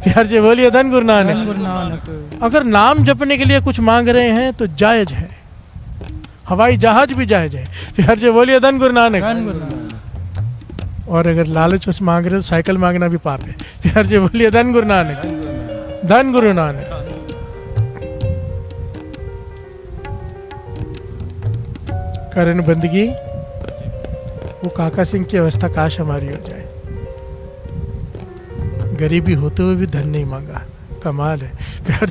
प्यार से बोलिए धन गुरु नानक। अगर नाम जपने के लिए कुछ मांग रहे हैं तो जायज है, हवाई जहाज भी जायज है। प्यार से बोलिए धन गुरु नानक। और अगर लालच बस मांग रहे हो तो साइकिल मांगना भी पाप है। प्यार से बोलिए धन गुरु नानक, धन गुरु नानक। करण बंदगी वो काका सिंह की अवस्था काश हमारी हो जाए। गरीबी होते हुए भी धन नहीं मांगा, कमाल है। प्यार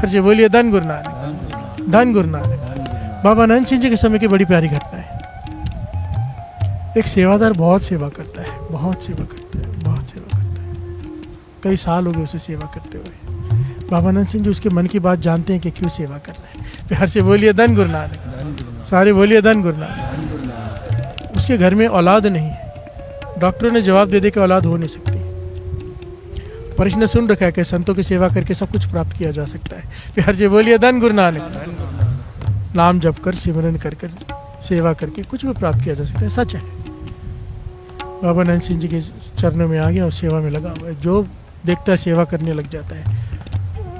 से बोलिए धन गुरु नानक, धन गुरु नानक। बाबा आनंद सिंह जी के समय की बड़ी प्यारी घटना है। एक सेवादार बहुत सेवा करता है, बहुत सेवा करता है, बहुत सेवा करता है। कई साल हो गए उसे सेवा करते हुए। बाबा आनंद सिंह जी उसके मन की बात जानते हैं कि क्यों सेवा कर रहे हैं। प्यार से बोलिए धन गुरु नानक, सारे बोलिए धन गुरु नानक। उसके घर में औलाद नहीं है। डॉक्टरों ने जवाब दे दिया कि औलाद हो नहीं सकती। प्रश्न सुन रखा है कि संतों की सेवा करके सब कुछ प्राप्त किया जा सकता है। प्यार से बोलिए धन गुरु नानक। नाम जप कर, सिमरन कर कर, सेवा करके कुछ भी प्राप्त किया जा सकता है, सच है। बाबा आनंद सिंह जी के चरणों में आ गया और सेवा में लगा हुआ है। जो देखता है सेवा करने लग जाता है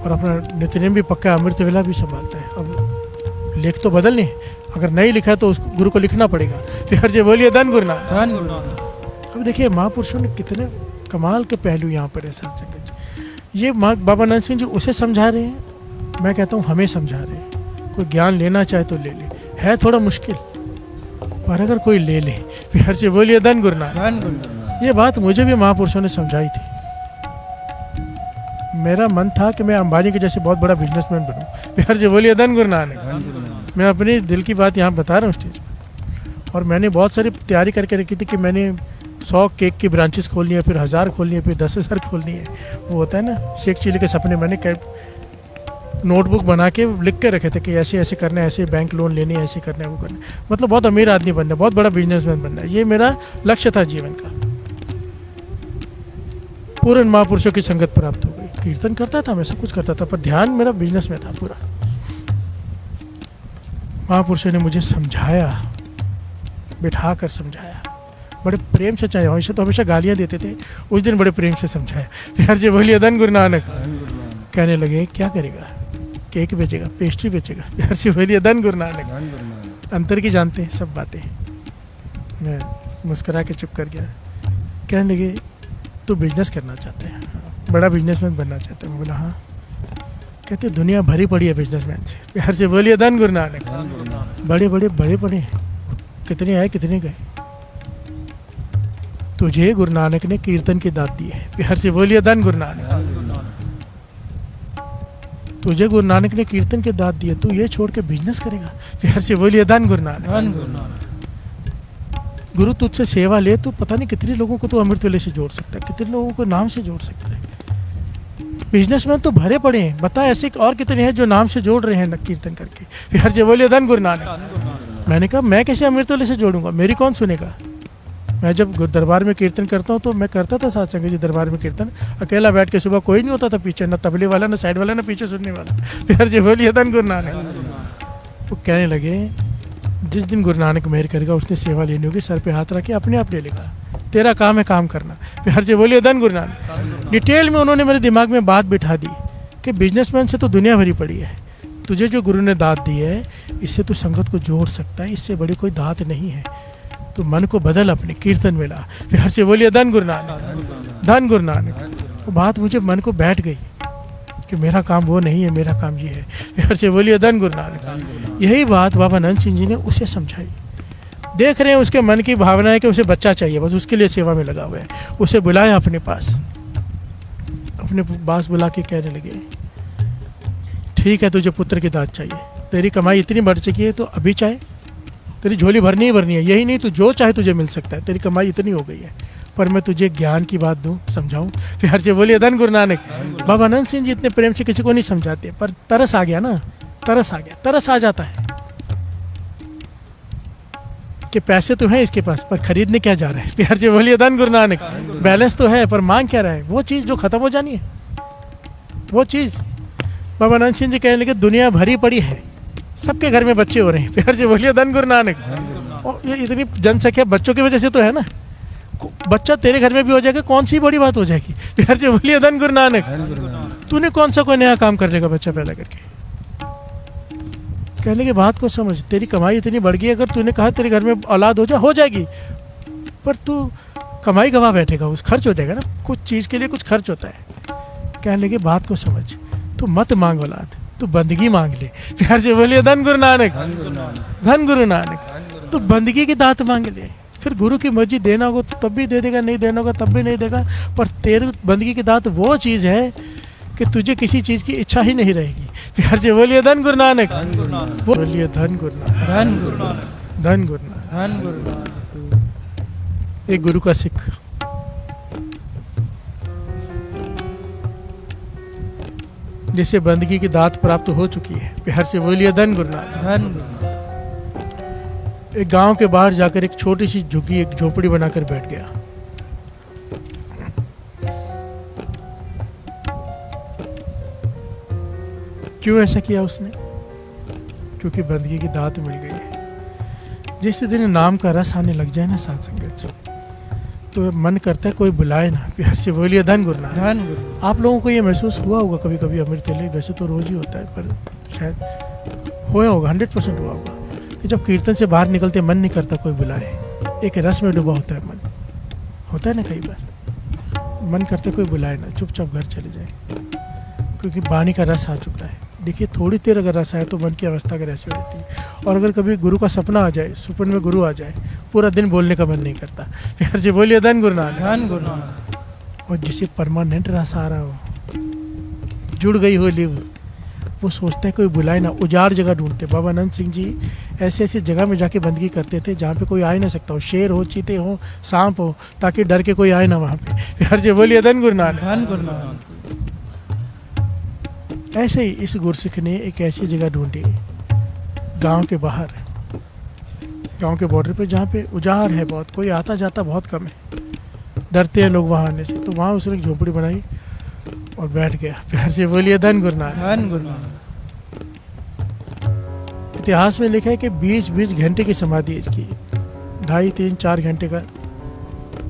और अपना नित्यनेम भी पक्का, अमृत वेला भी संभालता है। अब लेख तो बदलने, अगर नहीं लिखा है तो उस गुरु को लिखना पड़ेगा। प्यार से बोलिए धन गुरु नानक। अब देखिए महापुरुषों ने कितने कमाल के पहलू यहाँ पर है साथ संगत जी। ये बाबा आनंद सिंह जी उसे समझा रहे हैं, मैं कहता हूँ हमें समझा रहे हैं। कोई ज्ञान लेना चाहे तो ले ले, है थोड़ा मुश्किल, पर अगर कोई ले ले। प्यार से बोलिए धन गुरु नानक। ये बात मुझे भी महापुरुषों ने समझाई थी। मेरा मन था कि मैं अंबानी के जैसे बहुत बड़ा बिजनेसमैन बनूं। प्यार से बोलिए धन गुरु नानक। मैं अपनी दिल की बात यहाँ बता रहा हूँ स्टेज पर। और मैंने बहुत सारी तैयारी करके रखी थी कि मैंने 100 केक की ब्रांचेस खोलनी है, फिर 1000 खोलनी है, फिर 10,000 खोलनी है। वो होता है ना शेख चिल्ली के सपने। मैंने नोटबुक बना के लिख के रखे थे कि ऐसे ऐसे करना है, ऐसे बैंक लोन लेने, ऐसे करना है, वो करना है। मतलब बहुत अमीर आदमी बनना है, बहुत बड़ा बिजनेसमैन बनना है। ये मेरा लक्ष्य था जीवन का। पूर्ण महापुरुषों की संगत प्राप्त हो गई। कीर्तन करता था, मैं सब कुछ करता था, पर ध्यान मेरा बिजनेस में था पूरा। महापुरुषों ने मुझे समझाया, बिठा कर समझाया, बड़े प्रेम से चाहे। वैसे तो हमेशा गालियाँ देते थे, उस दिन बड़े प्रेम से समझाया। प्यार से बोलिए धन गुरु नानक। कहने लगे क्या करेगा, केक बेचेगा, पेस्ट्री बेचेगा। प्यार से बोलिए धन गुरु नानक। अंतर की जानते हैं सब बातें। मैं मुस्कुरा के चुप कर गया। कहने लगे तू बिजनेस करना चाहते हैं, बड़ा बिजनेसमैन बनना चाहते हैं। मैं बोला हाँ। कहते दुनिया भरी पड़ी है बिजनेसमैन से। प्यार से बोलिए धन गुरु नानक। बड़े बड़े बड़े बड़े हैं, कितने आए कितने गए। तुझे गुरु नानक ने कीर्तन की दात दी है। प्यार से बोलिए धन गुरु नानक। तुझे गुरु नानक ने कीर्तन की दात दी है, तू ये छोड़ के बिजनेस करेगा। प्यार से बोलिए धन गुरु नानक। गुरु तुझसे सेवा ले तो पता नहीं कितने लोगों को तो अमृत वेले से जोड़ सकता है, कितने लोगों को नाम से जोड़ सकता है। बिजनेसमैन तो भरे पड़े हैं, बता ऐसे और कितने हैं जो नाम से जोड़ रहे हैं कीर्तन करके। प्यार से बोलिए धन गुरु नानक। मैंने कहा मैं कैसे अमृत वेले से जोड़ूंगा, मेरी कौन सुनेगा। मैं जब दरबार में कीर्तन करता हूँ तो मैं करता था साथ संगत जी दरबार में कीर्तन, अकेला बैठ के। सुबह कोई नहीं होता था पीछे, ना तबले वाला, ना साइड वाला, ना पीछे सुनने वाला। प्यार से बोलिए धन गुरु नानक। तो कहने लगे जिस दिन गुरु नानक मेहर करेगा उसने सेवा लेनी होगी, सर पे हाथ रख के अपने आप ले लेगा, तेरा काम है काम करना। प्यार से बोलिए धन गुरु नानक। डिटेल में उन्होंने मेरे दिमाग में बात बिठा दी कि बिजनेसमैन से तो दुनिया भरी पड़ी है, तुझे जो गुरु ने दात दी है इससे तू संगत को जोड़ सकता है, इससे बड़ी कोई दात नहीं है। तो मन को बदल अपने कीर्तन में ला। प्यार से बोलिए धन गुरु नानक, धन गुरु नानक। वो बात मुझे मन को बैठ गई कि मेरा काम वो नहीं है, मेरा काम ये है। प्यार से बोलिए धन गुरु नानक। यही बात बाबा आनंद सिंह जी ने उसे समझाई। देख रहे हैं उसके मन की भावना है कि उसे बच्चा चाहिए, बस उसके लिए सेवा में लगा हुआ है। उसे बुलाया अपने पास, अपने पास बुला के कहने लगे ठीक है तुझे पुत्र की दात चाहिए, तेरी कमाई इतनी बढ़ चुकी है तो अभी चाहे तेरी झोली भरनी ही भरनी है। यही नहीं तो जो चाहे तुझे मिल सकता है, तेरी कमाई इतनी हो गई है, पर मैं तुझे ज्ञान की बात दूं, समझाऊं। प्यार से बोलिए धन गुरु नानक। बाबा आनंद सिंह जी इतने प्रेम से किसी को नहीं समझाते, पर तरस आ गया ना, तरस आ गया, तरस आ जाता है कि पैसे तो हैं इसके पास पर खरीदने क्या जा रहा है। प्यार से बोलिए धन गुरु नानक। बैलेंस तो है पर मांग क्या रहा है, वो चीज़ जो खत्म हो जानी है, वो चीज़। बाबा आनंद सिंह जी कहने लगे दुनिया भरी पड़ी है, सबके घर में बच्चे हो रहे हैं। प्यार से बोलिए धन गुरु नानक। और ये इतनी जनसंख्या बच्चों की वजह से तो है ना, बच्चा तेरे घर में भी हो जाएगा, कौन सी बड़ी बात हो जाएगी। प्यार से बोलिए धन गुरु नानक। तूने कौन सा कोई नया काम करने का बच्चा पैदा करके। कहने की बात को समझ, तेरी कमाई इतनी बढ़ गई, अगर तूने कहा तेरे घर में औलाद हो जाएगी, पर तू कमाई गवा बैठेगा, उस खर्च हो जाएगा ना, कुछ चीज़ के लिए कुछ खर्च होता है। कहने की बात को समझ, तू मत मांग औलाद, तू बंदगी मांग ले। प्यार से बोलिए धन गुरु नानक, धन गुरु नानक। तो बंदगी की दात मांग ले, फिर गुरु की मर्जी, देना होगा तो तब भी दे देगा, नहीं देना होगा तब भी नहीं देगा। पर तेरी बंदगी की दात वो चीज़ है कि तुझे किसी चीज़ की इच्छा ही नहीं रहेगी। प्यार से बोलिए धन गुरु नानक, बोलिए धन गुरु नानक, धन गुरु नानक, धन गुरु नानक, धन गुरु नानक। एक गुरु का सिख जिसे बंदगी की दात प्राप्त हो चुकी है। प्यार से बोलिए धन गुरु नानक, धन गुरु नानक। एक गांव के बाहर जाकर एक छोटी सी झुग्गी, एक झोपड़ी बनाकर बैठ गया। क्यों ऐसा किया उसने? क्योंकि बंदगी की दात मिल गई है। जिस दिन नाम का रस आने लग जाए ना साथ संगत, तो मन करता है कोई बुलाए ना। प्यार से बोलिए धन गुरु नानक। आप लोगों को ये महसूस हुआ होगा कभी कभी अमृत वेले, वैसे तो रोज ही होता है, पर शायद हुआ होगा, 100% हुआ होगा कि जब कीर्तन से बाहर निकलते मन नहीं करता कोई बुलाए, एक रस में डूबा होता है मन, होता है ना कई बार, मन करता कोई बुलाए ना, चुपचाप घर चले जाए, क्योंकि वाणी का रस आ चुका है। देखिए थोड़ी देर अगर रस आए तो मन की अवस्था अगर ऐसी रहती है। और अगर कभी गुरु का सपना आ जाए, सुपन में गुरु आ जाए, पूरा दिन बोलने का मन नहीं करता। प्यार से बोलिए धन गुरु नानक, धन गुरु नानक। और जिसे परमानेंट रस आ रहा हो, जुड़ गई हो लिव, वो सोचता है कोई बुलाए ना, उजाड़ जगह ढूंढते। बाबा अनंत सिंह जी ऐसे ऐसी जगह में जाके बंदगी करते थे जहाँ पे कोई आ ही ना सकता हो, शेर हो, चीते हो, सांप हो, ताकि डर के कोई आए ना वहाँ पे। प्यार से बोलिए धन गुरु नानक, धन गुरु नानक। ऐसे ही इस गुरसिख ने एक ऐसी जगह ढूंढी गांव के बाहर, गांव के बॉर्डर पे, जहाँ पे उजाड़ है बहुत, कोई आता जाता बहुत कम है, डरते हैं लोग वहाँ आने से। तो वहाँ उसने एक झोपड़ी बनाई और बैठ गया। प्यार से बोलिए धन गुरु नानक, धन गुरु नानक। इतिहास में लिखा है कि 20-20 घंटे की समाधि इसकी, 2.5, 3, 4 घंटे का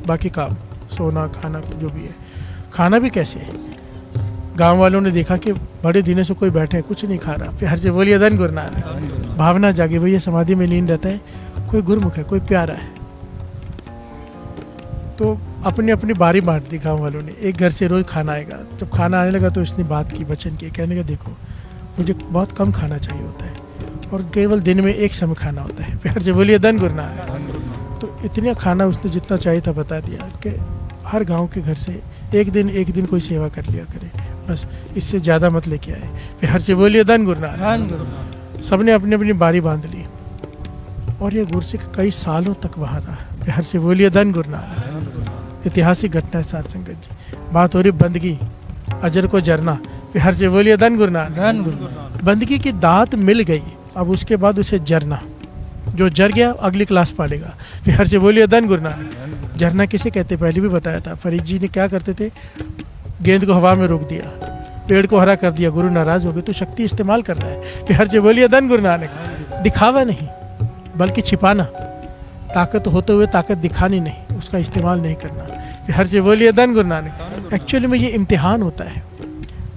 बाकी काम, सोना खाना जो भी है। खाना भी कैसे है, गांव वालों ने देखा कि बड़े दिनों से कोई बैठे है, कुछ नहीं खा रहा। प्यार से बोलिए धन गुरु नानक। भावना जागे, भैया समाधि में लीन रहता है, कोई गुरुमुख है, कोई प्यारा है। तो अपनी अपनी बारी बांट दी गांव वालों ने, एक घर से रोज खाना आएगा। जब खाना आने लगा तो इसने बात की, वचन की, कहने का देखो मुझे बहुत कम खाना चाहिए होता है और केवल दिन में एक समय खाना होता है। प्यार से बोलिए धन गुरु नानक। तो इतना खाना उसने जितना चाहिए था बता दिया कि हर गांव के घर से एक दिन कोई सेवा कर लिया करे, बस इससे ज़्यादा मत लेके आए। प्यार से बोलिए धन गुरु नानक। सबने अपनी अपनी बारी बांध ली और ये गुरसिख कई सालों तक वहाँ रहा। प्यार से बोलिए धन गुरु नानक। ऐतिहासिक घटना है साथ संगत जी। बात हो रही बंदगी, अजर को जरना। प्यार से बोलिए धन गुरु नानक। बंदगी की दात मिल गई, अब उसके बाद उसे जरना, जो जर गया अगली क्लास पालेगा। प्यार से बोलिए धन गुरु नानक। जरना किसे कहते पहले भी बताया था। फरीद जी ने क्या करते थे, गेंद को हवा में रोक दिया, पेड़ को हरा कर दिया, गुरु नाराज हो गए तो शक्ति इस्तेमाल कर रहा है। प्यार से बोलिए धन गुरु नानक। दिखावा नहीं बल्कि छिपाना, ताकत होते हुए ताकत दिखानी नहीं, उसका इस्तेमाल नहीं करना। प्यार से बोलिए धन गुरु नानक। एक्चुअली में ये इम्तिहान होता है।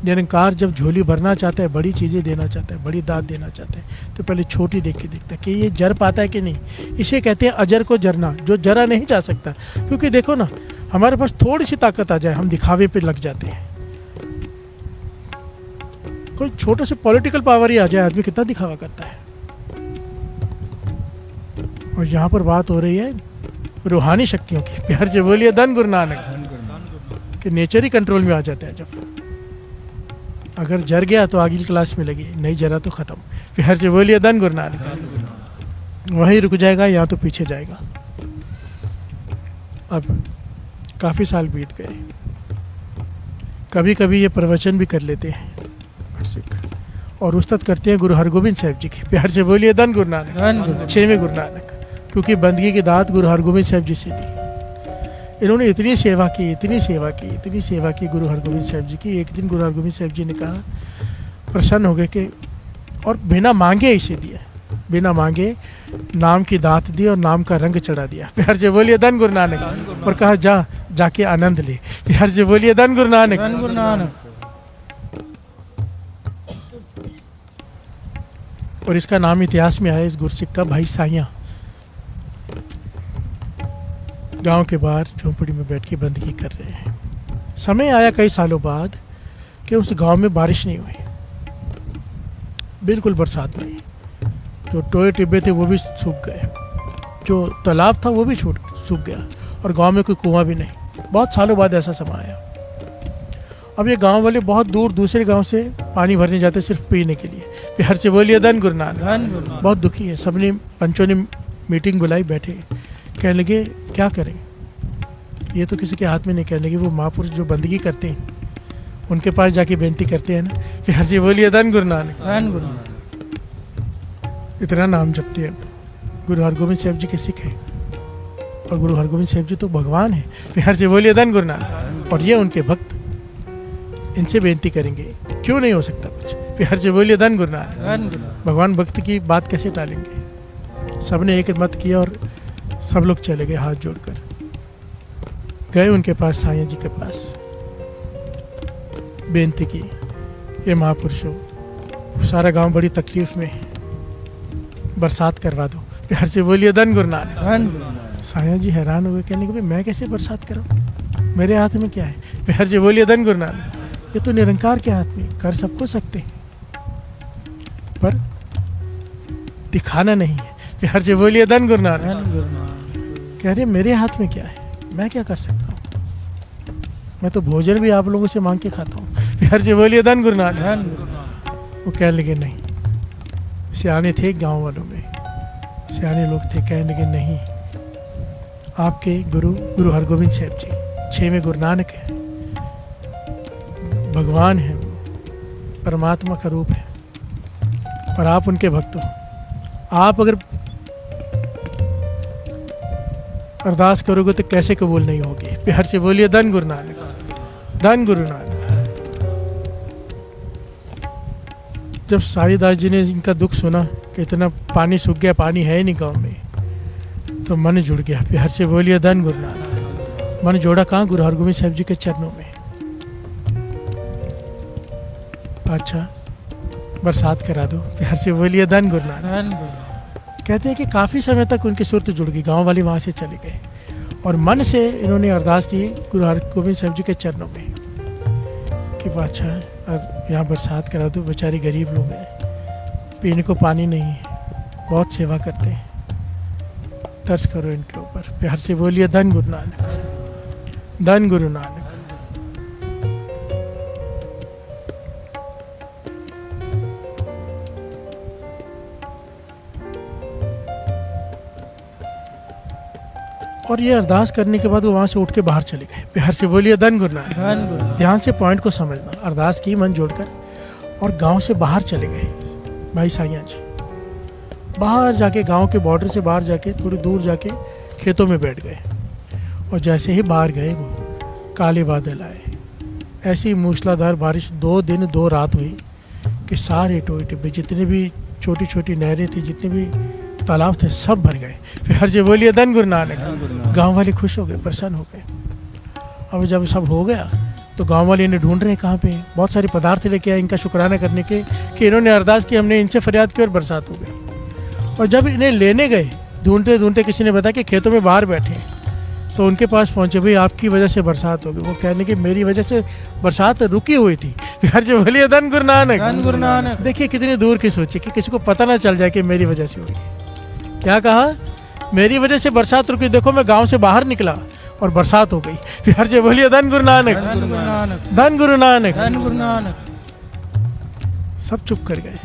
निरंकार जब झोली भरना चाहता है, बड़ी चीज़ें देना चाहता है, बड़ी दात देना चाहता है, तो पहले छोटी देख के देखता है कि ये जर पाता है कि नहीं। इसे कहते हैं अजर को जरना, जो जरा नहीं जा सकता। क्योंकि देखो ना, हमारे पास थोड़ी सी ताकत आ जाए, हम दिखावे पे लग जाते हैं। कोई छोटे से पॉलिटिकल पावर ही आ जाए, आदमी कितना दिखावा करता है। और यहाँ पर बात हो रही है रूहानी शक्तियों की। प्यार से बोलिए धन गुरु नानक। कि नेचर ही कंट्रोल में आ जाता है। जब अगर जर गया तो अगली क्लास में लगी, नहीं जरा तो खत्म। प्यार से बोलिए धन गुरु नानक। वहीं रुक जाएगा या तो पीछे जाएगा। अब काफ़ी साल बीत गए, कभी कभी ये प्रवचन भी कर लेते हैं सिख, और उस्ताद करते हैं गुरु हरगोबिंद साहब जी की। प्यार से बोलिए धन गुरु नानक। 6वें गुरु नानक, क्योंकि बंदगी की दात गुरु हरगोबिंद साहब जी से ली। इन्होंने इतनी सेवा की, इतनी सेवा की, इतनी सेवा की गुरु हरगोबिंद साहब जी की। एक दिन गुरु हरगोबिंद साहब जी ने कहा, प्रसन्न हो गए कि, और बिना मांगे इसे दिया। बिना मांगे नाम की दात दी और नाम का रंग चढ़ा दिया। प्यार से बोलिए धन गुरु नानक। और कहा जा जाके आनंद ले। प्यार से बोलिए धन गुरु नानक। धन गुरु नानक। और इसका नाम इतिहास में आया इस गुरसिख का, भाई साइया। गांव के बाहर झोंपड़ी में बैठ के बंदगी कर रहे हैं। समय आया कई सालों बाद कि उस गांव में बारिश नहीं हुई, बिल्कुल बरसात नहीं। जो टोए टिब्बे थे वो भी सूख गए, जो तालाब था वो भी सूख गया, और गांव में कोई कुआं भी नहीं। बहुत सालों बाद ऐसा समय आया। अब ये गांव वाले बहुत दूर दूसरे गांव से पानी भरने जाते सिर्फ पीने के लिए। प्यार से बोलिए धन गुरु नानक। बहुत दुखी है। सबने पंचों ने मीटिंग बुलाई, बैठे, कहने लगे क्या करें, ये तो किसी के हाथ में नहीं। कहने लगे वो महापुरुष जो बंदगी करते हैं उनके पास जाके बेनती करते हैं ना। प्यार से बोलिए धन गुरु नानक। धन गुरु नानक। इतना नाम जपते हैं। गुरु हरगोबिंद साहब जी के सिख हैं, और गुरु हरगोबिंद साहब जी तो भगवान है। प्यार से बोलिए धन गुरु नानक। और ये उनके भक्त, इनसे बेनती करेंगे क्यों नहीं हो सकता कुछ। प्यार से बोलिए धन गुरु नानक। भगवान भक्त की बात कैसे टालेंगे। सबने एक मत किया और सब लोग चले गए हाथ जोड़कर। गए उनके पास, साईं जी के पास, बेनती की, ये महापुरुषों सारा गांव बड़ी तकलीफ में है, बरसात करवा दो। प्यार से बोलिए धन गुरु नानक। साईं जी हैरान हुए, कहने के भाई मैं कैसे बरसात करूं, मेरे हाथ में क्या है। प्यार से बोलिए धन गुरु नानक। ये तो निरंकार के हाथ में, कर सबको सकते हैं पर दिखाना नहीं है। प्यार से बोलिए धन गुरु नानक। कह रहे मेरे हाथ में क्या है, मैं क्या कर सकता हूँ, मैं तो भोजन भी आप लोगों से मांग के खाता हूँ। प्यार से बोलिए धन गुरु नानक। वो कहने लगे नहीं, सियाने थे गांव वालों में, सियाने लोग थे, कहने लगे नहीं, आपके गुरु हरगोबिंद साहब जी 6वें गुरु नानक है, भगवान है, वो परमात्मा का रूप है, पर आप उनके भक्त हो। आप अगर अरदास करोगे तो कैसे कबूल नहीं होगी। प्यार से बोलिए धन गुरु नानक। धन गुरु नानक। जब साईदास जी ने इनका दुख सुना कि इतना पानी सूख गया, पानी है ही नहीं गाँव में, तो मन जुड़ गया। प्यार से बोलिए धन गुरु नानक। मन जोड़ा कहाँ, गुरु हरगोबिंद साहब जी के चरणों में। अच्छा बरसात करा दो। प्यार से बोलिए धन गुरु नानक। कहते हैं कि काफ़ी समय तक उनकी सुरत जुड़ गई, गांव वाले वहाँ से चले गए, और मन से इन्होंने अरदास की गुरु हरगोबिंद साहब जी के चरणों में कि बादशाह यहाँ बरसात करा दो, बेचारे गरीब लोग हैं, पीने को पानी नहीं है, बहुत सेवा करते हैं, तरस करो इनके ऊपर। प्यार से बोलिए धन गुरु नानक। धन गुरु नानक। और ये अरदास करने के बाद वो वहाँ से उठ के बाहर चले गए। प्यार से बोलिए धन गुरु नानक। ध्यान से पॉइंट को समझना। अरदास की मन जोड़कर और गांव से बाहर चले गए भाई साईं जी। बाहर जाके, गांव के बॉर्डर से बाहर जाके, थोड़ी दूर जाके खेतों में बैठ गए। और जैसे ही बाहर गए वो काले बादल आए। ऐसी मूसलाधार बारिश 2 दिन 2 रात हुई कि सारे टोए टिब्बे, जितने भी छोटी छोटी नहरें थी, जितने भी तालाब थे, सब भर गए। प्यार से बोलिए धन गुरु नानक। गांव वाले खुश हो गए, प्रसन्न हो गए। अब जब सब हो गया तो गांव वाले इन्हें ढूंढ रहे हैं कहाँ पे। बहुत सारे पदार्थ लेके आए इनका शुक्राना करने के कि इन्होंने अरदास की, हमने इनसे फरियाद की और बरसात हो गई। और जब इन्हें लेने गए, ढूंढते ढूंढते किसी ने बताया कि खेतों में बाहर बैठे हैं, तो उनके पास पहुंचे, भाई आपकी वजह से बरसात हो गई। वो कहने की मेरी वजह से बरसात रुकी हुई थी। प्यार से बोलिए धन गुरु नानक। धन गुरु नानक। देखिए कितनी दूर की सोची कि किसी को पता ना चल जाए कि मेरी वजह से हुई। क्या कहा, मेरी वजह से बरसात रुकी, देखो मैं गांव से बाहर निकला और बरसात हो गई। प्यार से बोलिए धन गुरु नानक। धन गुरु नानक। धन गुरु नानक। धन गुरु नानक। सब चुप कर गए,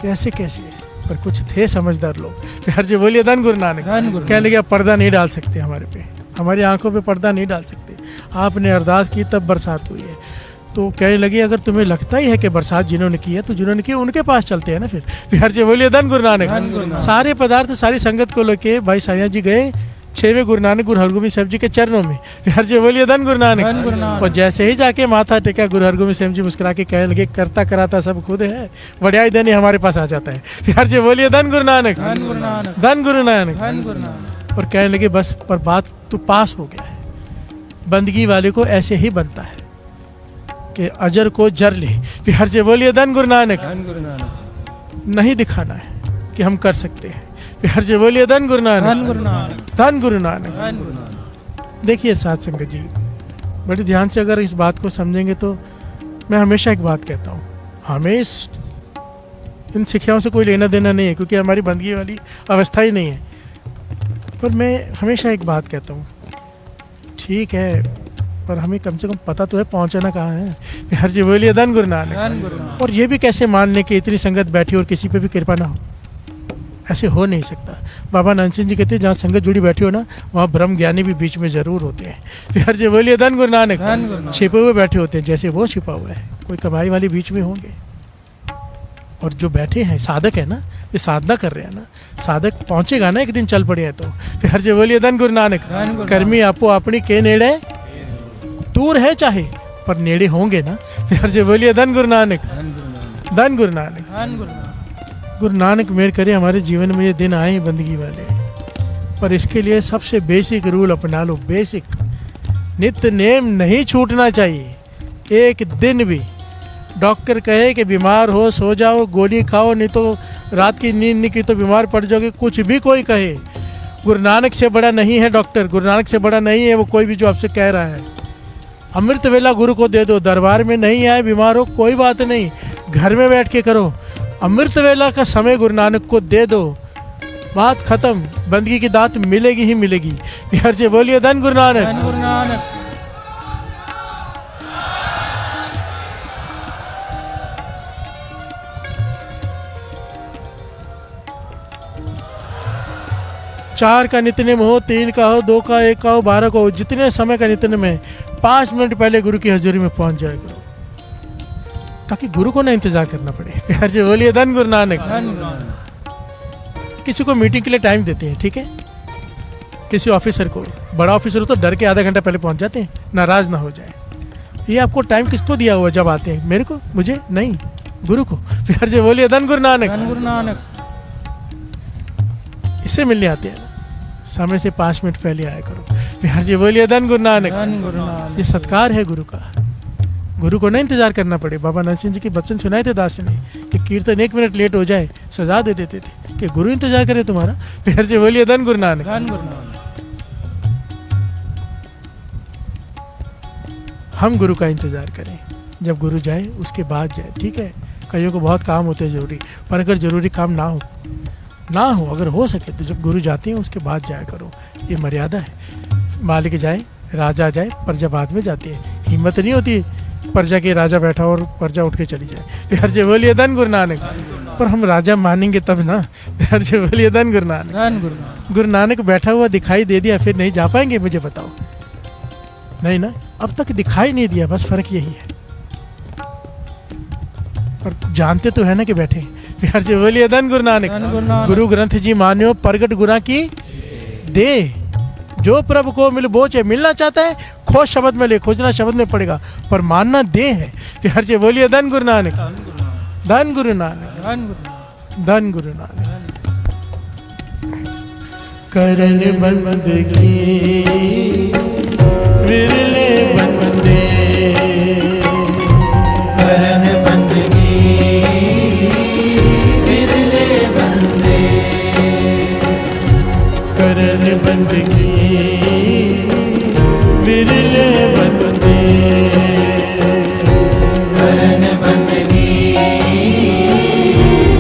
कैसे कैसे, पर कुछ थे समझदार लोग। प्यार से बोलिए धन गुरु नानक। कहने लगे अब पर्दा नहीं डाल सकते हमारे पे, हमारी आंखों पे पर्दा नहीं डाल सकते, आपने अरदास की तब बरसात हुई है। तो कहने लगे अगर तुम्हें लगता ही है कि बरसात जिन्होंने की है तो जिन्होंने की उनके पास चलते हैं ना फिर। प्यार से बोलिए धन गुरु नानक। सारे पदार्थ, सारी संगत को लेके भाई साईं जी गए 6वें गुरु नानक गुरु हरगोबिंद साहब जी के चरणों में, प्यार से बोलिए धन गुरु धन गुरु नानक। नानक। और जैसे ही जाके माथा टेका, गुरु हरगोबिंद साहब जी मुस्कुरा के कहने लगे, करता कराता सब खुद है, बढ़िया देने हमारे पास आ जाता है। प्यार से बोलिए धन गुरु नानक, धन गुरु नानक। धन गुरु नानक। धन गुरु नानक। और कहने लगे बस, पर बात तो पास हो गया है। बंदगी वाले को ऐसे ही बनता है कि अजर को जर ले। प्यार से बोलिए धन गुरु नानक। धन गुरु नानक। नहीं दिखाना है कि हम कर सकते हैं। प्यार से बोलिए धन गुरु धन नानक, गुरु नानक। धन गुरु नानक। धन गुरु नानक। देखिए साथ संगत जी, बड़े ध्यान से अगर इस बात को समझेंगे तो मैं हमेशा एक बात कहता हूँ, हमें इन शिक्षाओं से कोई लेना देना नहीं है, क्योंकि हमारी बंदगी वाली अवस्था ही नहीं है। पर मैं हमेशा एक बात कहता हूँ, ठीक है, पर हमें कम से कम पता तो है पहुँचना कहाँ है। प्यार से बोलिए धन गुरु नानक। धन गुरु नानक। और ये भी कैसे मान लें कि इतनी संगत बैठी और किसी पे भी कृपा ना हो, ऐसे हो नहीं सकता। बाबा नानक सिंह जी कहते हैं, जहाँ संगत जुड़ी बैठी हो ना, वहाँ ब्रह्म ज्ञानी भी बीच में जरूर होते हैं। प्यार से बोलिए धन गुरु नानक। धन गुरु नानक। छिपे हुए बैठे होते हैं, जैसे वो छिपा हुआ है, कोई कमाई वाले बीच में होंगे। और जो बैठे हैं साधक है ना, ये साधना कर रहे हैं ना, साधक पहुंचेगा ना एक दिन, चल पड़े हैं तो। प्यार से बोलिए धन गुरु नानक। धन गुरु कर्मी आपो अपनी के नेड़े, दूर है चाहे पर नेड़े होंगे ना। प्यार से बोलिए धन गुरु नानक, धन गुरु नानक। धन गुरु नानक। धन गुरु नानक। गुरु नानक मेहर करे हमारे जीवन में ये दिन आए बंदगी वाले, पर इसके लिए सबसे बेसिक रूल अपना लो। बेसिक नित्य नेम नहीं छूटना चाहिए एक दिन भी। डॉक्टर कहे कि बीमार हो सो जाओ, गोली खाओ, नहीं तो रात की नींद नहीं की तो बीमार पड़ जाओगे, कुछ भी कोई कहे, गुरु नानक से बड़ा नहीं है डॉक्टर, गुरु नानक से बड़ा नहीं है वो कोई भी जो आपसे कह रहा है। अमृत वेला गुरु को दे दो, दरबार में नहीं आए, बीमार हो कोई बात नहीं, घर में बैठ के करो, अमृत वेला का समय गुरु नानक को दे दो, बात खत्म, बंदगी की दात मिलेगी ही मिलेगी। प्यार से बोलिए धन गुरु नानक। धन गुरु नानक। चार का नित्यनेम हो, 3 का हो, 2 का, 1 का हो, 12 का हो, जितने समय का नित्यनेम है 5 मिनट पहले गुरु की हजूरी में पहुंच जाया करो, ताकि गुरु को ना इंतजार करना पड़े। प्यार से बोलिए धन गुरु नानक। धन गुरु नानक। किसी को मीटिंग के लिए टाइम देते हैं, ठीक है, किसी ऑफिसर को, बड़ा ऑफिसर हो तो डर के आधा घंटा पहले पहुंच जाते हैं, नाराज ना हो जाए। ये आपको टाइम किसको दिया हुआ जब आते हैं? मेरे को? मुझे नहीं, गुरु को। प्यार से बोलिए धन गुरु नानक। धन गुरु नानक। इससे मिलने आते हैं, सामने से 5 मिनट पहले आया करो। प्यार से बोलिए धन गुरु नानक। धन गुरु नानक। ये सत्कार है गुरु का, गुरु को ना इंतजार करना पड़े। बाबा नानक सिंह जी के वचन सुनाए थे दास ने कि कीर्तन 1 मिनट लेट हो जाए सजा दे देते थे, कि गुरु इंतजार करे तुम्हारा। प्यार से बोलिए धन गुरु नानक। धन गुरु नानक। हम गुरु का इंतजार करें, जब गुरु जाए उसके बाद जाए, ठीक है। कईयों को बहुत काम होते हैं जरूरी, पर अगर जरूरी काम ना हो, अगर हो सके तो जब गुरु जाते हैं उसके बाद जाया करो, ये मर्यादा है। मालिक जाए, राजा जाए, प्रजा बाद में जाती है। हिम्मत नहीं होती प्रजा के राजा बैठा और प्रजा उठ के चली जाए। प्यार से बोलिए धन गुरु नानक। पर हम राजा मानेंगे तब ना। प्यार से बोलिए धन गुरु नानक। धन गुरु नानक। गुरु नानक बैठा हुआ दिखाई दे दिया, फिर नहीं जा पाएंगे? मुझे बताओ, नहीं ना, अब तक दिखाई नहीं दिया, बस फर्क यही है। पर जानते तो है ना कि बैठे। प्यार से बोलिए धन गुरु नानक। धन गुरु नानक। गुरु ग्रंथ जी मान्यो प्रगट गुना की दे, जो प्रभु को मिल बोचे, मिलना चाहता है खोज शब्द में ले, खोजना शब्द में पड़ेगा, पर मानना दे है। प्यार से बोलिए धन गुरु नानक। धन गुरु नानक। धन गुरु नानक। धन गुरु नानक। करन बंदगी विरले बंदे, करन बंदगी विरले बंदे, करन बंदगी विरले बंदे, करन बंदगी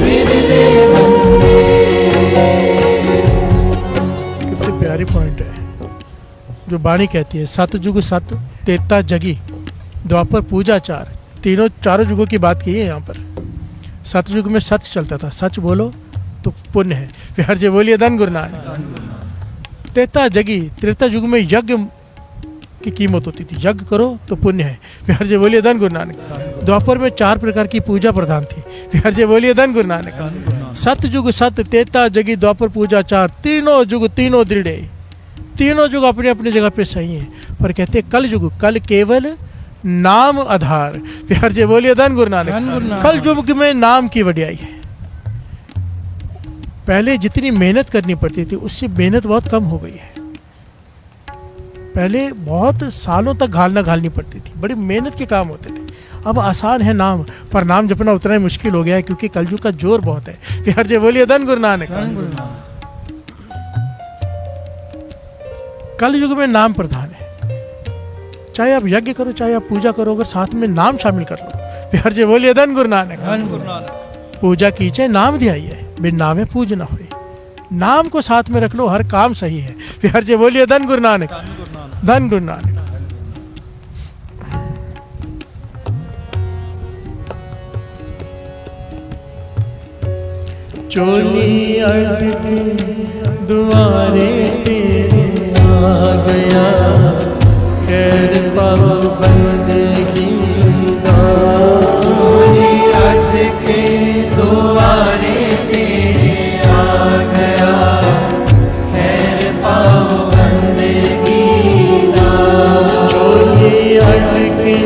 विरले बंदे। कितने प्यारे पॉइंट है जो बाणी कहती है। सतयुग सत तेता जगी, द्वापर पूजा चार, चारों युगों की बात की है यहाँ पर। सतयुग में सच चलता था, सच बोलो तो पुण्य है। प्यार से बोलिए धन गुरु नानक। तेता जगी, त्रेता युग में यज्ञ की कीमत होती थी, यज्ञ करो तो पुण्य है। प्यार से बोलिए धन गुरु नानक। द्वापर में 4 प्रकार की पूजा प्रधान थी। प्यार से बोलिए धन गुरु नानक। सतयुग सत तेता जगी द्वापर पूजा चार, तीनों युग तीनों दृढ़, तीनों युग अपने अपनी जगह पे सही हैं, पर कहते कल युग, कल केवल नाम आधार। प्यार से बोलिए धन गुरु नानक। कल युग में नाम की वड्याई है। पहले जितनी मेहनत करनी पड़ती थी उससे मेहनत बहुत कम हो गई है। पहले बहुत सालों तक घालनी पड़ती थी, बड़ी मेहनत के काम होते थे। अब आसान है नाम, पर नाम जपना उतना ही मुश्किल हो गया है क्योंकि कलयुग का जोर बहुत है। प्यार से बोलिए धन गुरु नानक। कल युग में नाम प्रधान है। चाहे आप यज्ञ करो, चाहे आप पूजा करो, अगर साथ में नाम शामिल कर लो। प्यार से बोलिए धन गुरु नानक। पूजा कीजिए नाम ध्याइए, बिन नामे पूज न होए। नाम को साथ में रख लो, हर काम सही है। प्यार से बोलिए धन गुरु नानक। धन गुरु नानक। चोली अटके दुआरे तेरे आ गया, खैर पाओ बंदगी दा। चोली अटके दुआरे तेरे आ गया, खैर पाओ बंदगी दा। चोली अटके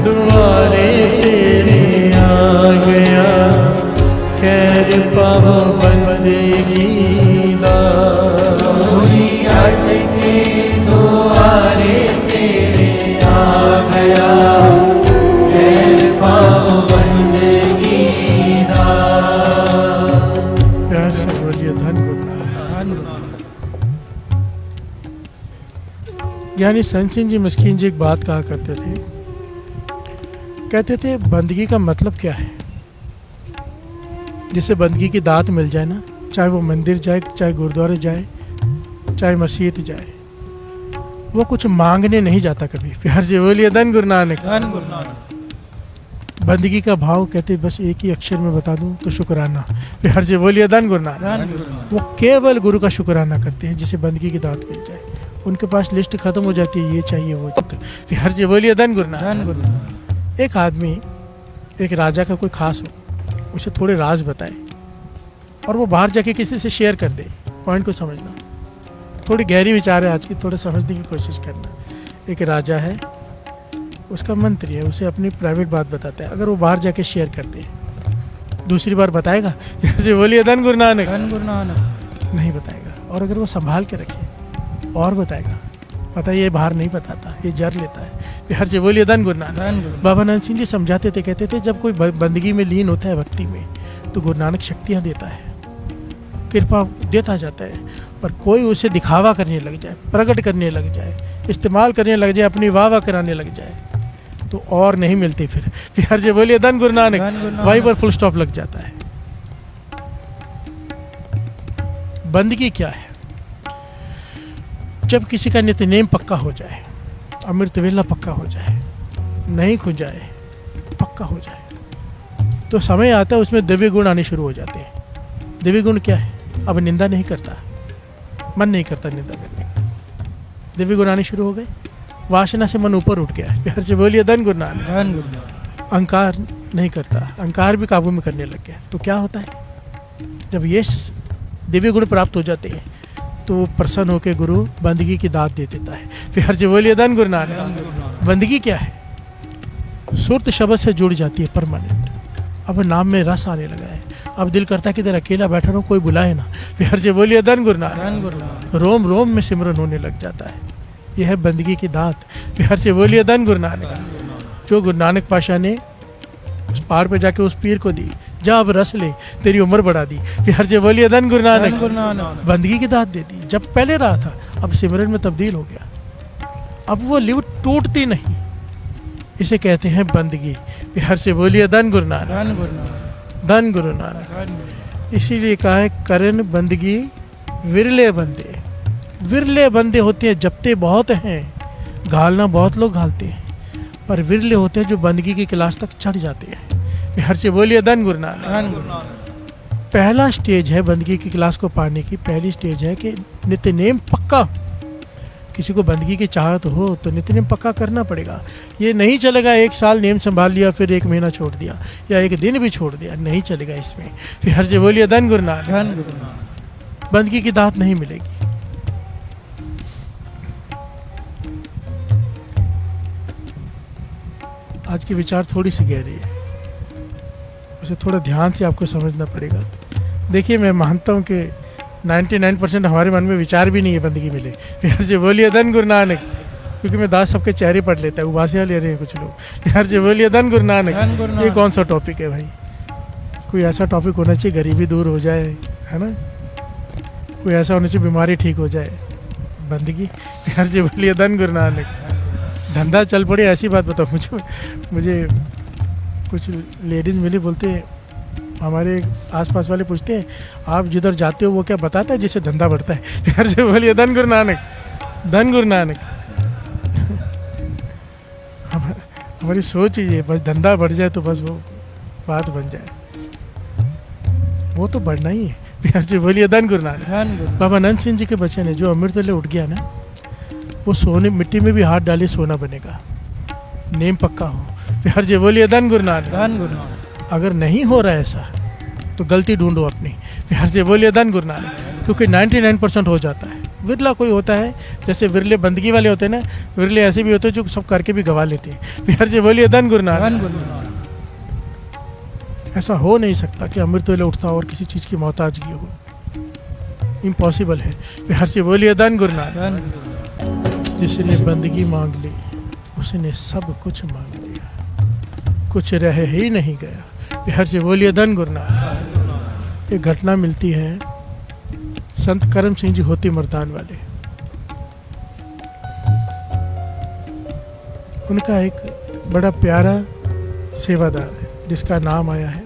दुआरे तेरे आ गया, खैर पाओ बंदगी दा। चोली अटके दुआरे तेरे आ गया, खैर पाओ बंदगी दा। प्यार से बोलिए धन गुरु नानक। ज्ञानी संत सिंह जी मस्कीन जी एक बात कहा करते थे, कहते थे बंदगी का मतलब क्या है। जिसे बंदगी की दात मिल जाए ना, चाहे वो मंदिर जाए, चाहे गुरुद्वारे जाए, चाहे मस्जिद जाए, वो कुछ मांगने नहीं जाता कभी। प्यार से बोलिए धन गुरु नानक। बंदगी का भाव कहते बस एक ही अक्षर में बता दूं तो शुक्राना। प्यार से बोलिए धन गुरु नानक। वो केवल गुरु का शुक्राना करते हैं जिसे बंदगी की दात मिल जाए। उनके पास लिस्ट खत्म हो जाती है, ये चाहिए वो चाहिए। प्यार से बोलिए धन गुरु नानक। एक आदमी, एक राजा का कोई खास हो, उसे थोड़े राज बताए और वो बाहर जाके किसी से शेयर कर दे। पॉइंट को समझना, थोड़ी गहरी विचार है आज की, थोड़ा समझने की कोशिश करना। एक राजा है, उसका मंत्री है, उसे अपनी प्राइवेट बात बताता है। अगर वो बाहर जाके शेयर करते हैं, दूसरी बार बताएगा? जैसे बोलिए धन गुरु नानक। नहीं बताएगा। और अगर वो संभाल के रखे और बताएगा, पता है ये बाहर नहीं बताता, ये जर लेता है। प्यार से बोलिए धन गुरु नानक। बाबा नानक सिंह जी समझाते थे, कहते थे जब कोई बंदगी में लीन होता है, भक्ति में, तो गुरु नानक शक्तियाँ देता है, कृपा देता जाता है। पर कोई उसे दिखावा करने लग जाए, प्रकट करने लग जाए, इस्तेमाल करने लग जाए, अपनी वाह वाह कराने लग जाए, तो और नहीं मिलती फिर। प्यार से बोलिए धन गुरु नानक। वहीं पर फुल स्टॉप लग जाता है। बंदगी क्या है? जब किसी का नित्य नेम पक्का हो जाए, अमृत वेला पक्का हो जाए, नहीं खो जाए, पक्का हो जाए, तो समय आता है उसमें दिव्य गुण आने शुरू हो जाते हैं। दिव्य गुण क्या है? अब निंदा नहीं करता, मन नहीं करता निंदा करने का। दिव्य गुण आने शुरू हो गए, वासना से मन ऊपर उठ गया। प्यार से बोलिए धन गुरु नानक। अहंकार नहीं करता, अहंकार भी काबू में करने लग गया। तो क्या होता है? जब ये दिव्य गुण प्राप्त हो जाते हैं तो प्रसन्न होकर गुरु बंदगी की दात दे देता है। प्यार से बोलिए धन गुरु नानक। बंदगी क्या है? सुरत शब्द से जुड़ जाती है परमानेंट। अब नाम में रस आने लगा है। अब दिल करता है कि इधर अकेला बैठा रहूं, कोई बुलाए ना। प्यार से बोलिए धन गुरु नानक। रोम रोम में सिमरन होने लग जाता है। यह है बंदगी की दात। प्यार से बोलिए धन गुरु नानक। जो गुरु नानक पाशा ने उस पार पे जाके उस पीर को दी, जा अब रस ले, तेरी उम्र बढ़ा दी। प्यार से बोलिए धन गुरु नानक। बंदगी की दात दे दी। जब पहले रहा था, अब सिमरन में तब्दील हो गया। अब वो लिव टूटती नहीं, इसे कहते हैं बंदगी। प्यार से बोलिए धन गुरु नानक। धन गुरु नानक। इसीलिए कहा है करन बंदगी विरले बंदे। विरले बंदे होते हैं, जपते बहुत हैं, घालना बहुत लोग घालते हैं, पर विरले होते हैं जो बंदगी की क्लास तक चढ़ जाते हैं। प्यार से बोलिए धन गुरु नानक। पहला स्टेज है बंदगी की क्लास को पाने की। पहली स्टेज है कि नित्य नेम पक्का। किसी को बंदगी की चाहत हो तो नित्य नेम पक्का करना पड़ेगा। ये नहीं चलेगा 1 साल नेम संभाल लिया फिर 1 महीना छोड़ दिया या 1 दिन भी छोड़ दिया, नहीं चलेगा इसमें। प्यार से बोलिए धन गुरु नानक। बंदगी की दात नहीं मिलेगी। आज की विचार थोड़ी सी गहरी है, उसे थोड़ा ध्यान से आपको समझना पड़ेगा। देखिए, मैं मानता हूँ कि 99% हमारे मन में विचार भी नहीं है बंदगी मिले। प्यार से बोलिए धन गुरु नानक, क्योंकि मैं दास सबके चेहरे पढ़ लेता है, उबासियाँ ले रहे हैं कुछ लोग। प्यार से बोलिए धन गुरु नानक। ये कौन सा टॉपिक है भाई? कोई ऐसा टॉपिक होना चाहिए गरीबी दूर हो जाए, है ना? कोई ऐसा होना चाहिए बीमारी ठीक हो जाए, बंदगी। प्यार से बोलिए धन गुरु नानक। धंधा चल पड़े, ऐसी बात बताओ। मुझे कुछ लेडीज़ मिली, बोलते हैं, हमारे आसपास वाले पूछते हैं, आप जिधर जाते हो वो क्या बताता है जिससे धंधा बढ़ता है? प्यार से बोलिए धन गुरु नानक, धन गुरु नानक। हमारी सोच ही है, बस धंधा बढ़ जाए तो बस वो बात बन जाए, वो तो बढ़ना ही है। प्यार से बोलिए धन गुरु नानक। बाबा नंद सिंह जी के बचन है, जो अमृत वेले उठ गया ना, वो सोने मिट्टी में भी हाथ डाले सोना बनेगा, नेम पक्का हो। प्यार से बोलिए धन गुरु नानक। अगर नहीं हो रहा है ऐसा तो गलती ढूंढो अपनी। प्यार से बोलिए धन गुरु नानक, क्योंकि 99% हो जाता है। विरला कोई होता है, जैसे विरले बंदगी वाले होते हैं ना, विरले ऐसे भी होते हैं जो सब करके भी गवा लेते हैं। प्यार से बोलिए धन गुरु नानक। ऐसा हो नहीं सकता कि अमृत वेले उठता हो और किसी चीज़ की मोहताजगी हो, इम्पॉसिबल है। प्यार से बोलिए धन गुरु नानक। जिसने बंदगी मांग ली उसने सब कुछ मांग लिया, कुछ रह ही नहीं गया। प्यार से बोलिए धन गुरु नानक। एक घटना मिलती है संत करम सिंह जी होती मर्दान वाले, उनका एक बड़ा प्यारा सेवादार है जिसका नाम आया है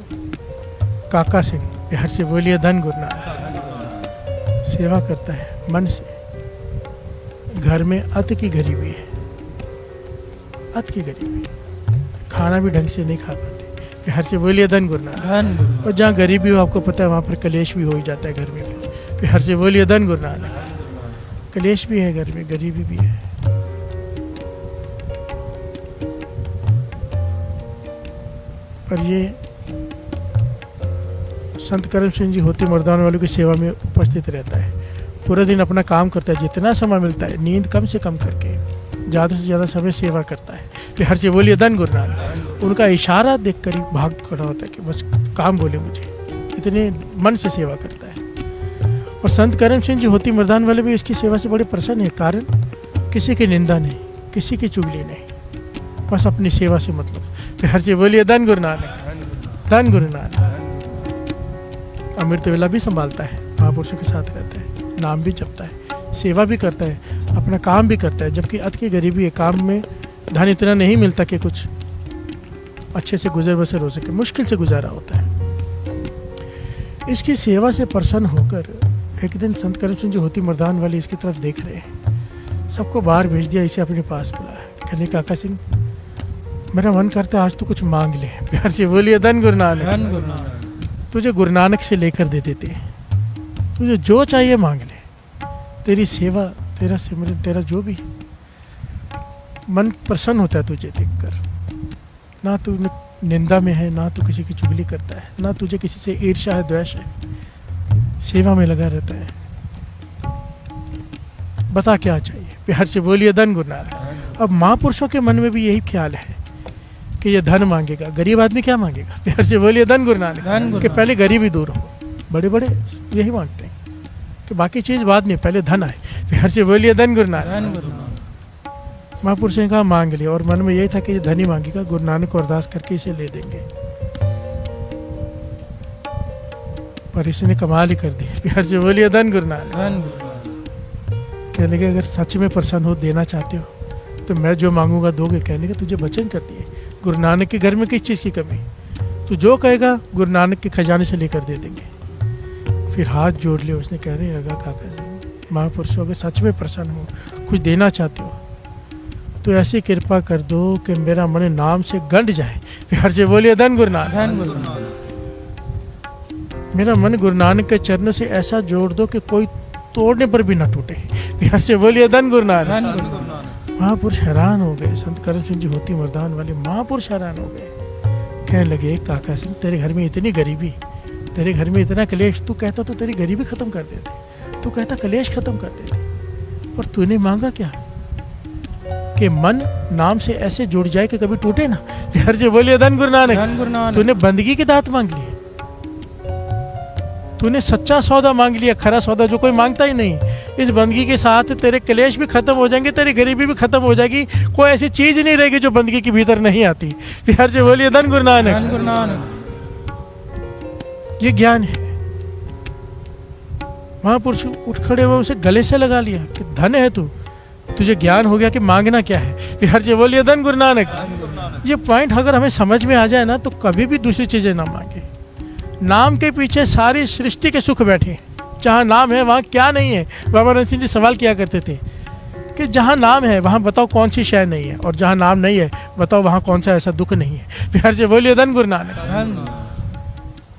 काका सिंह। प्यार से बोलिए धन गुरु नानक। सेवा करता है मन से। घर में अत की गरीबी है, अत की गरीबी, खाना भी ढंग से नहीं खा पाते। प्यार से बोलिए धन गुरु नानक। और जहाँ गरीबी हो, आपको पता है वहाँ पर कलेश भी हो ही जाता है घर में। फिर प्यार से बोलिए धन गुरु नानक। कलेश भी है घर में, गरीबी भी है। पर ये संत करम सिंह जी होती मर्दान वालों की सेवा में उपस्थित रहता है। पूरा दिन अपना काम करता है, जितना समय मिलता है नींद कम से कम करके ज़्यादा से ज़्यादा समय सेवा करता है। प्यार से बोलिए धन गुरु नानक। उनका इशारा देख कर ही भाग खड़ा होता है कि बस काम बोले मुझे, इतने मन से सेवा करता है। और संत करम सिंह जी होती मर्दान वाले भी इसकी सेवा से बड़े प्रसन्न है। कारण किसी की निंदा नहीं, किसी की चुगली नहीं, बस अपनी सेवा से मतलब। प्यार से बोलिए धन गुरु नानक, धन गुरु नानक। अमृत वेला भी संभालता है, महापुरुषों के साथ रहता है, नाम भी जपता है, सेवा भी करता है, अपना काम भी करता है। जबकि अत की गरीबी है, काम में धन इतना नहीं मिलता कि कुछ अच्छे से गुजर बसर हो सके, मुश्किल से गुजारा होता है। इसकी सेवा से प्रसन्न होकर एक दिन संत करम सिंह जी होती मर्दान वाली इसकी तरफ देख रहे हैं, सबको बाहर भेज दिया, इसे अपने पास बुलाया। कहने काका सिंह, मेरा मन करता है आज तो कुछ मांग ले। प्यार से बोलिए धन गुरु नानक। तुझे गुरु नानक से लेकर दे देते हैं, तुझे जो चाहिए मांग ले। तेरी सेवा, तेरा सिमरन, तेरा जो भी, मन प्रसन्न होता है तुझे देखकर। ना तू निंदा में है, ना तू किसी की चुगली करता है, ना तुझे किसी से ईर्ष्या है, द्वेष है, सेवा में लगा रहता है। बता क्या चाहिए? प्यार से बोलिए धन गुरु नानक। अब महापुरुषों के मन में भी यही ख्याल है कि ये धन मांगेगा, गरीब आदमी क्या मांगेगा? प्यार से बोलिए धन गुरु नानक। कि पहले गरीबी दूर हो। बड़े बड़े यही मांगते हैं कि बाकी चीज़ बाद में, पहले धन आए। प्यार से बोलिए धन गुरु नानक। महापुरुष ने कहा मांग लिया, और मन में यही था कि ये धन ही मांगेगा, गुरु नानक को अरदास करके इसे ले देंगे। पर इसने कमाल ही कर दी। प्यार से बोलिए धन गुरु नानक। कहने लगे अगर सच में प्रसन्न हो, देना चाहते हो तो मैं जो मांगूंगा दोगे। कहने लगे तुझे वचन कर दिए, गुरु नानक के घर में किस चीज़ की कमी? तू जो कहेगा गुरु नानक के खजाने से लेकर दे देंगे। फिर हाथ जोड़ लिया उसने, कहने लगा काका सिंह, महापुरुषों अगर सच में प्रसन्न हो, कुछ देना चाहते हो तो ऐसी कृपा कर दो कि मेरा मन नाम से गंड जाए। प्यार से बोलिए धन गुरु नानक। मेरा मन गुरु नानक के चरणों से ऐसा जोड़ दो कि कोई तोड़ने पर भी ना टूटे। प्यार से बोलिए धन गुरु नानक। महापुरुष हैरान हो गए। संत करम सिंह जी होती मर्दान वाले महापुरुष हैरान हो गए। कहने लगे काका सिंह, तेरे घर में इतनी गरीबी, तेरे घर में इतना कलेश, तू कहता तो तेरी गरीबी खत्म कर देते, तू कहता कलेश खत्म कर देते, पर तूने मांगा क्या? कि मन नाम से ऐसे जुड़ जाए कि कभी टूटे ना। प्यार से बोलिए धन गुरु नानक। धन गुरु नानक। तूने बंदगी की दात मांग ली, तूने सच्चा सौदा मांग लिया, खरा सौदा जो कोई मांगता ही नहीं। इस बंदगी के साथ तेरे क्लेश भी खत्म हो जाएंगे, तेरी गरीबी भी खत्म हो जाएगी, कोई ऐसी चीज नहीं रहेगी जो बंदगी के भीतर नहीं आती। प्यार से बोलिए धन गुरु नानक। धन गुरु नानक। ये ज्ञान है। महापुरुष उठ खड़े हुए उसे गले से लगा लिया कि धन है तू, तुझे ज्ञान हो गया कि मांगना क्या है। प्यार से बोलिए धन गुरु नानक। ये पॉइंट अगर हमें समझ में आ जाए ना तो कभी भी दूसरी चीजें ना मांगे। नाम के पीछे सारी सृष्टि के सुख बैठे हैं। जहाँ नाम है वहाँ क्या नहीं है। बाबा रणजीत सिंह जी सवाल किया करते थे कि जहाँ नाम है वहाँ बताओ कौन सी शय नहीं है, और जहाँ नाम नहीं है बताओ वहाँ कौन सा ऐसा दुख नहीं है। प्यार से बोलिए धन गुरु नानक।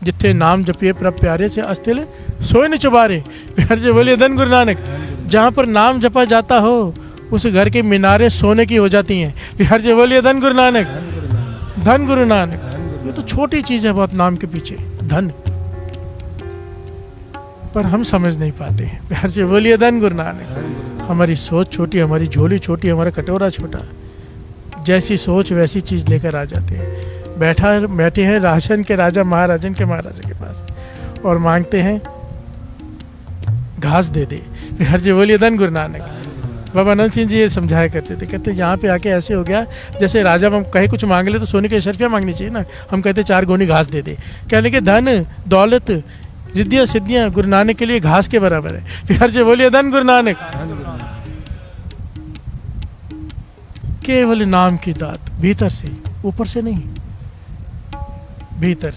जिथे नाम जपिए प्रभ प्यारे से अस्तिल सोए न चुबारे। प्यार से बोलिए धन गुरु नानक। जहाँ पर नाम जपा जाता हो उस घर के मीनारे सोने की हो जाती हैं। प्यार से बोलिए धन गुरु नानक। धन गुरु नानक। ये तो छोटी चीज है बहुत नाम के पीछे धन, पर हम समझ नहीं पाते हैं। प्यार से बोलिए धन गुरु नानक। हमारी सोच छोटी, हमारी झोली छोटी, हमारा कटोरा छोटा। जैसी सोच वैसी चीज लेकर आ जाते हैं। बैठे हैं राजन के राजा महाराजन के महाराजा के पास और मांगते हैं घास दे दे। प्यार से बोलिए धन गुरु नानक। बाबा आनंद सिंह जी ये समझाया करते थे, कहते यहाँ पे आके ऐसे हो गया जैसे राजा हम कहे कुछ मांग ले तो सोने के शर्फियाँ मांगनी चाहिए ना। हम कहते 4 गोनी घास दे दे, कहने के धन दौलत रिद्धियाँ सिद्धियाँ गुरु नानक के लिए घास के बराबर है। प्यार से बोलिए धन गुरु नानक। केवल नाम की दात भीतर से, ऊपर से नहीं, भीतर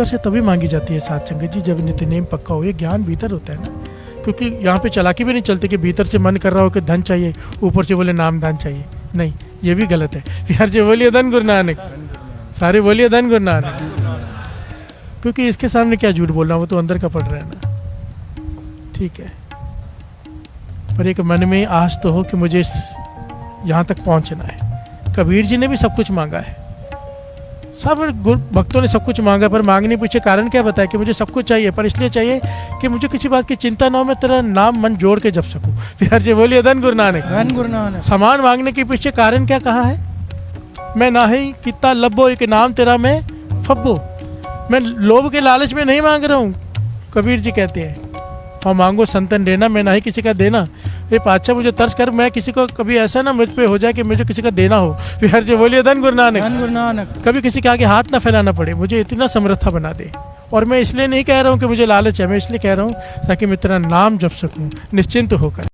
से तभी मांगी जाती है साथ संगत जी जब नित्य नेम पक्का हो। ये ज्ञान भीतर होता है ना, क्योंकि यहाँ पे चालाकी भी नहीं चलती कि भीतर से मन कर रहा हो कि धन चाहिए, ऊपर से बोले नाम दान चाहिए। नहीं, ये भी गलत है। प्यार से बोलिए धन गुरु नानक। सारे बोलिए धन गुरु नानक। क्योंकि इसके सामने क्या झूठ बोलना, वो तो अंदर का पड़ रहा है ना। ठीक है, पर एक मन में आस तो हो कि मुझे यहाँ तक पहुँचना है। कबीर जी ने भी सब कुछ मांगा है, सब भक्तों ने सब कुछ मांगा, पर मांगने पीछे कारण क्या बताया कि मुझे सब कुछ चाहिए, पर इसलिए चाहिए कि मुझे किसी बात की चिंता ना हो, मैं तेरा नाम मन जोड़ के जप सकूं। प्यार से बोलिए धन गुरु नानक। धन गुरु नानक। सामान मांगने के पीछे कारण क्या कहा है? मैं ना ही कितना लब्बो एक नाम तेरा मैं फब्बो। मैं लोभ के लालच में नहीं मांग रहा हूँ। कबीर जी कहते हैं और मांगो संतन देना, मैं ना ही किसी का देना। ये पातशाह मुझे तर्स कर, मैं किसी को कभी ऐसा ना मुझ पे हो जाए कि मुझे किसी का देना हो। प्यार से बोलिए धन गुरु नानक। धन गुरु नानक। कभी किसी के आगे हाथ ना फैलाना पड़े, मुझे इतना समर्था बना दे। और मैं इसलिए नहीं कह रहा हूँ कि मुझे लालच है, मैं इसलिए कह रहा हूँ ताकि मैं तेरा नाम जप सकूँ निश्चिंत होकर।